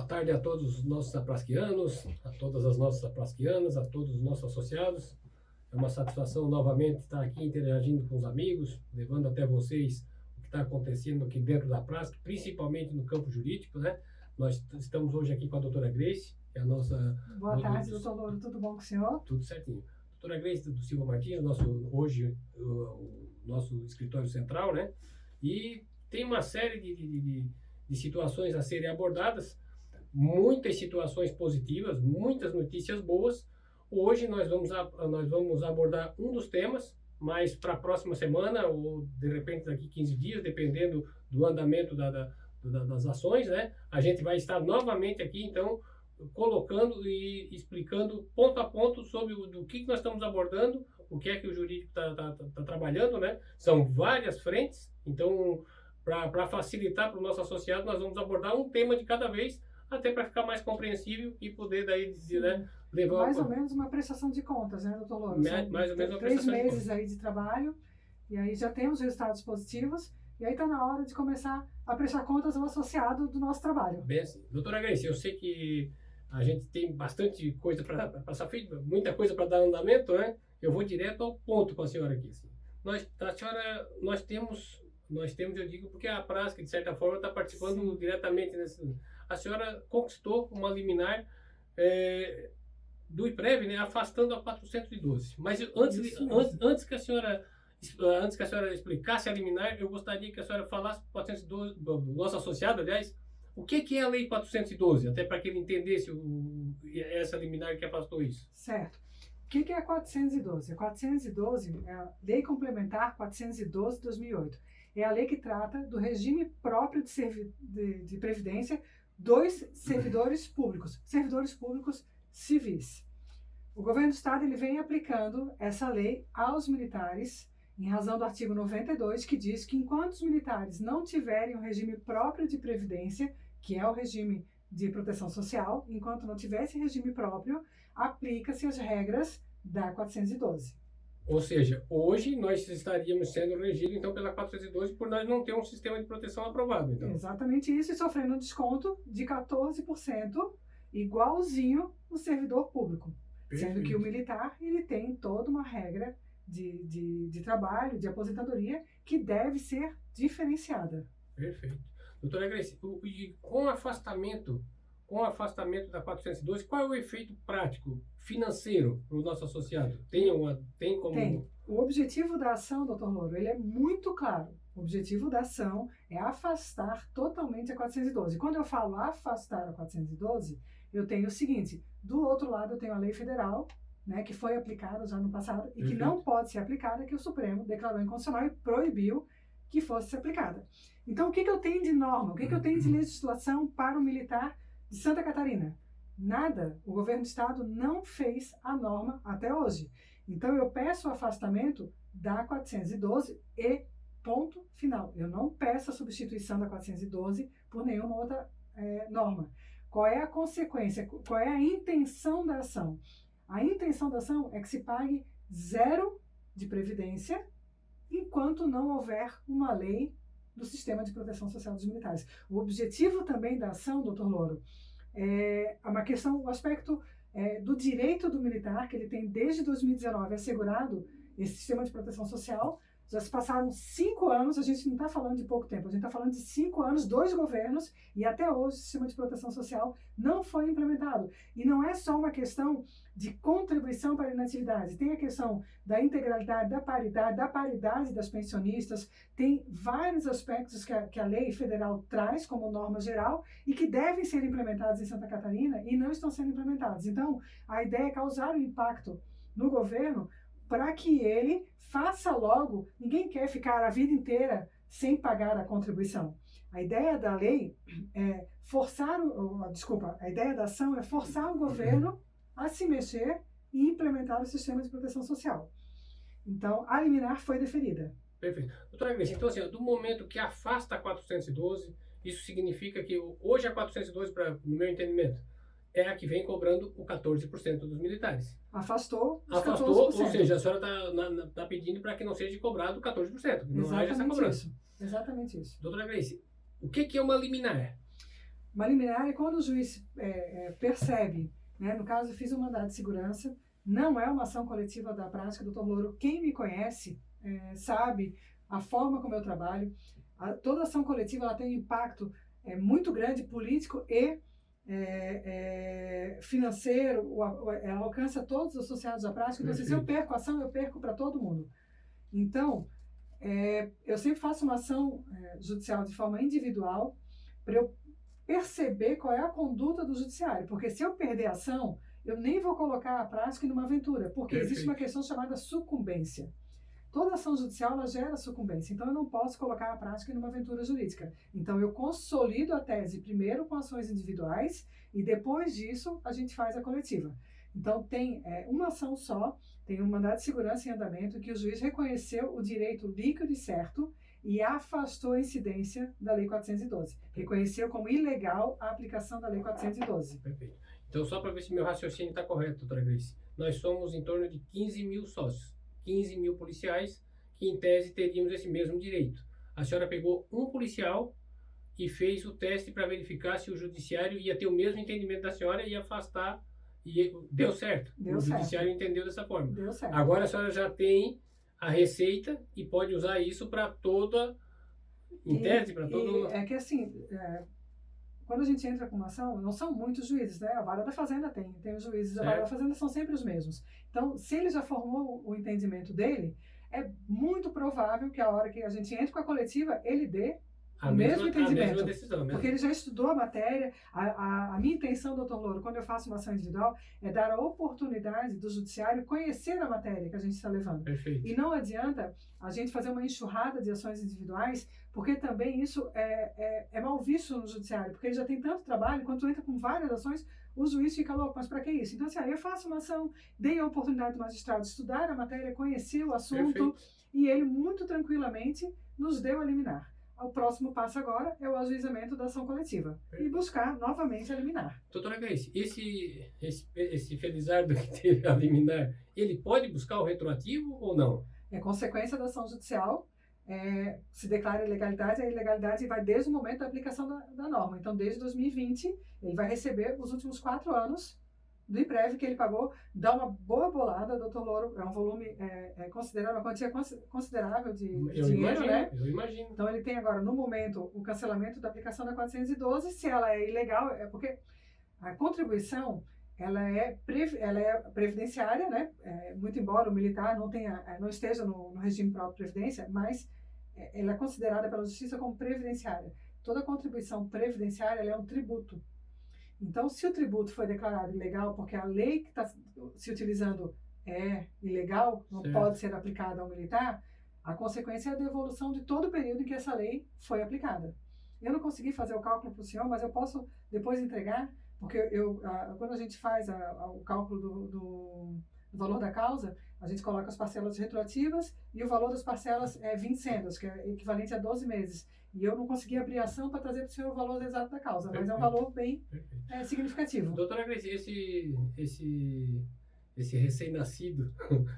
Boa tarde a todos os nossos aprasquianos, a todas as nossas aprasquianas, a todos os nossos associados. É uma satisfação novamente estar aqui interagindo com os amigos, levando até vocês o que está acontecendo aqui dentro da Prasc, principalmente no campo jurídico, né? Nós estamos hoje aqui com a doutora Grace, que é a nossa... Boa tarde, doutor Louro, tudo bom com o senhor? Tudo certinho. Doutora Grace do Silva Martins, hoje o nosso escritório central, né? E tem uma série de situações a serem abordadas, muitas situações positivas, muitas notícias boas. Hoje nós vamos abordar um dos temas, mas para a próxima semana, ou de repente daqui 15 dias, dependendo do andamento das ações, né? A gente vai estar novamente aqui, então, colocando e explicando ponto a ponto sobre do que nós estamos abordando, o que é que o jurídico está trabalhando, né? São várias frentes, então, para facilitar para o nosso associado, nós vamos abordar um tema de cada vez, até para ficar mais compreensível e poder daí dizer, né, levar... Mais ou menos uma prestação de contas, né, doutor Louro? Mais ou menos uma 3 prestação de meses contas. aí de trabalho, e aí já temos resultados positivos, e aí está na hora de começar a prestar contas ao associado do nosso trabalho. Bem assim. Doutora Grace, eu sei que a gente tem bastante coisa para passar frente, muita coisa para dar andamento, né? Eu vou direto ao ponto com a senhora aqui. Assim. Nós temos, eu digo, porque a Prasc, de certa forma, está participando diretamente nesse... A senhora conquistou uma liminar do IPREV, né, afastando a 412. Mas antes que a senhora explicasse a liminar, eu gostaria que a senhora falasse 412, do nosso associado, aliás, o que é a Lei 412, até para que ele entendesse essa liminar que afastou isso. Certo. O que é a 412? A 412 é a Lei Complementar 412 de 2008. É a lei que trata do regime próprio de previdência dos servidores públicos civis. O governo do estado ele vem aplicando essa lei aos militares em razão do artigo 92, que diz que enquanto os militares não tiverem um regime próprio de previdência, que é o regime de proteção social, enquanto não tiver esse regime próprio, aplica-se as regras da 412. Ou seja, hoje nós estaríamos sendo regidos então pela 412 por nós não ter um sistema de proteção aprovado. Então. Exatamente isso, e sofrendo um desconto de 14%, igualzinho o servidor público. Perfeito. Sendo que o militar ele tem toda uma regra de trabalho, de aposentadoria, que deve ser diferenciada. Perfeito. Doutora Grace, e com o afastamento da 412, qual é o efeito prático, financeiro, para o nosso associado? Tem como... Tem. O objetivo da ação, doutor Louro, ele é muito claro. O objetivo da ação é afastar totalmente a 412. Quando eu falo afastar a 412, eu tenho o seguinte, do outro lado eu tenho a lei federal, né, que foi aplicada já no passado e que não pode ser aplicada, que o Supremo declarou inconstitucional e proibiu que fosse aplicada. Então, o que eu tenho de norma? O que eu tenho de legislação para o militar de Santa Catarina? Nada. O governo do estado não fez a norma até hoje. Então, eu peço o afastamento da 412 e ponto final. Eu não peço a substituição da 412 por nenhuma outra norma. Qual é a consequência? Qual é a intenção da ação? A intenção da ação é que se pague 0 de previdência enquanto não houver uma lei do sistema de proteção social dos militares. O objetivo também da ação, doutor Louro, é uma questão, o aspecto do direito do militar, que ele tem desde 2019 assegurado esse sistema de proteção social. Já se passaram 5 anos, a gente não está falando de pouco tempo, a gente está falando de 5 anos, 2 governos, e até hoje o sistema de proteção social não foi implementado. E não é só uma questão de contribuição para a inatividade, tem a questão da integralidade, da paridade das pensionistas, tem vários aspectos que a lei federal traz como norma geral e que devem ser implementados em Santa Catarina e não estão sendo implementados. Então, a ideia é causar um impacto no governo para que ele faça logo. Ninguém quer ficar a vida inteira sem pagar a contribuição. A ideia da lei é a ideia da ação é forçar o governo a se mexer e implementar o sistema de proteção social. Então, a liminar foi deferida. Perfeito. Doutora Grace, então assim, do momento que afasta a 412, isso significa que hoje a 412, no meu entendimento, é a que vem cobrando o 14% dos militares. Afastou os 14%. Ou seja, a senhora está pedindo para que não seja cobrado 14%, que não haja essa cobrança. Exatamente isso. Doutora Grace, o que é uma liminar? Uma liminar é quando o juiz percebe, né? No caso, eu fiz um mandado de segurança, não é uma ação coletiva da prática, doutor Louro. Quem me conhece sabe a forma como eu trabalho. Toda ação coletiva ela tem um impacto muito grande, político e financeiro, ela alcança todos os associados à prática. Então, se eu perco a ação, eu perco para todo mundo. Então, eu sempre faço uma ação judicial de forma individual para eu perceber qual é a conduta do judiciário, porque se eu perder a ação, eu nem vou colocar a prática numa aventura, porque existe uma questão chamada sucumbência. Toda ação judicial ela gera sucumbência, então eu não posso colocar a prática numa aventura jurídica. Então eu consolido a tese primeiro com ações individuais e depois disso a gente faz a coletiva. Então tem uma ação só, tem um mandado de segurança em andamento que o juiz reconheceu o direito líquido e certo e afastou a incidência da Lei 412. Reconheceu como ilegal a aplicação da Lei 412. Perfeito. Então, só para ver se meu raciocínio está correto, doutora Grace, nós somos em torno de 15 mil sócios, 15 mil policiais, que em tese teríamos esse mesmo direito. A senhora pegou um policial e fez o teste para verificar se o judiciário ia ter o mesmo entendimento da senhora e ia afastar, e deu certo. O judiciário entendeu dessa forma. Deu certo. Agora a senhora já tem a receita e pode usar isso para toda, em tese, para todo... É que assim, quando a gente entra com uma ação, não são muitos juízes, né? A vara da fazenda tem os juízes da vara da fazenda são sempre os mesmos. Então, se ele já formou o entendimento dele, é muito provável que a hora que a gente entre com a coletiva, ele dê o mesmo entendimento, mesma decisão, porque ele já estudou a matéria. A minha intenção, doutor Louro, quando eu faço uma ação individual, é dar a oportunidade do judiciário conhecer a matéria que a gente está levando. Perfeito. E não adianta a gente fazer uma enxurrada de ações individuais, porque também isso é mal visto no judiciário, porque ele já tem tanto trabalho, quando entra com várias ações, o juiz fica louco, mas para que isso? Então, assim, eu faço uma ação, dei a oportunidade do magistrado estudar a matéria, conhecer o assunto, e ele muito tranquilamente nos deu a liminar. O próximo passo agora é o ajuizamento da ação coletiva e buscar novamente a liminar. Doutora Grace, esse felizardo que teve a liminar, ele pode buscar o retroativo ou não? É consequência da ação judicial, se declara ilegalidade, a ilegalidade vai desde o momento da aplicação da norma. Então, desde 2020, ele vai receber os últimos 4 anos do IPREV que ele pagou, dá uma boa bolada, doutor Louro, é um volume considerável, uma quantia considerável de dinheiro, né? Eu imagino. Então ele tem agora, no momento, o cancelamento da aplicação da 412, se ela é ilegal, porque a contribuição, ela é previdenciária, né? Muito embora o militar não esteja no regime próprio de previdência, mas ela é considerada pela justiça como previdenciária. Toda contribuição previdenciária ela é um tributo. Então, se o tributo foi declarado ilegal, porque a lei que está se utilizando é ilegal, não pode ser aplicada ao militar, a consequência é a devolução de todo o período em que essa lei foi aplicada. Eu não consegui fazer o cálculo para o senhor, mas eu posso depois entregar, porque quando a gente faz o cálculo do valor da causa, a gente coloca as parcelas retroativas e o valor das parcelas vincendas, que é equivalente a 12 meses. E eu não consegui abrir a ação para trazer para o senhor o valor exato da causa, mas é um valor bem significativo. Doutora Grace, esse recém-nascido,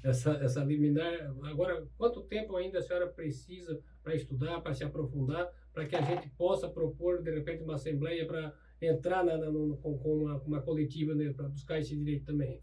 essa liminar, agora, quanto tempo ainda a senhora precisa para estudar, para se aprofundar, para que a gente possa propor, de repente, uma assembleia para entrar com uma coletiva, né, para buscar esse direito também?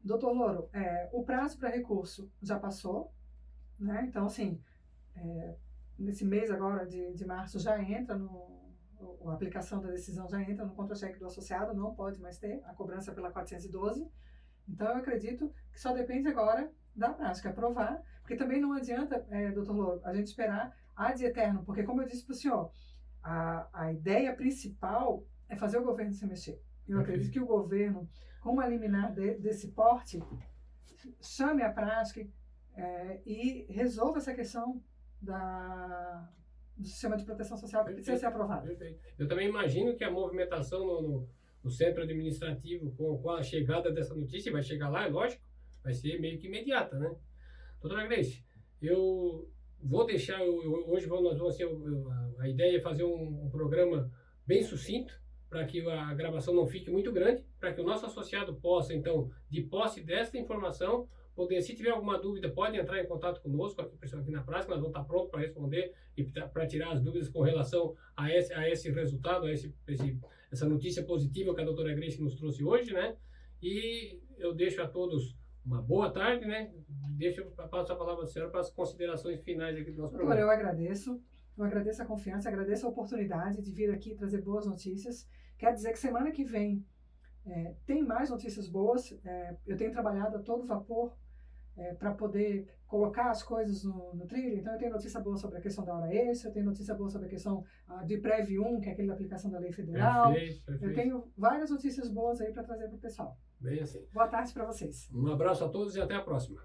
Doutor Louro, o prazo para recurso já passou, né? Então, assim, nesse mês agora de março já entra a aplicação da decisão já entra no contra-cheque do associado, não pode mais ter a cobrança pela 412. Então, eu acredito que só depende agora da prática, aprovar, porque também não adianta, doutor Louro, a gente esperar ad eterno, porque como eu disse para o senhor, a ideia principal é fazer o governo se mexer. Eu acredito que o governo, com uma liminar desse porte, chame a prática e resolva essa questão do sistema de proteção social que precisa ser aprovado. Perfeito. Eu também imagino que a movimentação no centro administrativo com a chegada dessa notícia, vai chegar lá, é lógico, vai ser meio que imediata, né? Doutora Grace, eu vou deixar, hoje nós vamos a ideia é fazer um programa bem sucinto, para que a gravação não fique muito grande, para que o nosso associado possa, então, de posse desta informação, poder, se tiver alguma dúvida, pode entrar em contato conosco, aqui, pessoal, aqui na prática, nós vamos estar prontos para responder e para tirar as dúvidas com relação a esse resultado, essa notícia positiva que a doutora Grace nos trouxe hoje, né? E eu deixo a todos uma boa tarde, né? Passo a palavra da senhora para as considerações finais aqui do nosso Doutora, programa. eu agradeço a confiança, agradeço a oportunidade de vir aqui trazer boas notícias. Quero dizer que semana que vem tem mais notícias boas. Eu tenho trabalhado a todo vapor para poder colocar as coisas no trilho. Então, eu tenho notícia boa sobre a questão da hora extra, eu tenho notícia boa sobre a questão de PREV 1, que é aquele da aplicação da lei federal. Perfeito. Eu tenho várias notícias boas aí para trazer para o pessoal. Bem assim. Boa tarde para vocês. Um abraço a todos e até a próxima.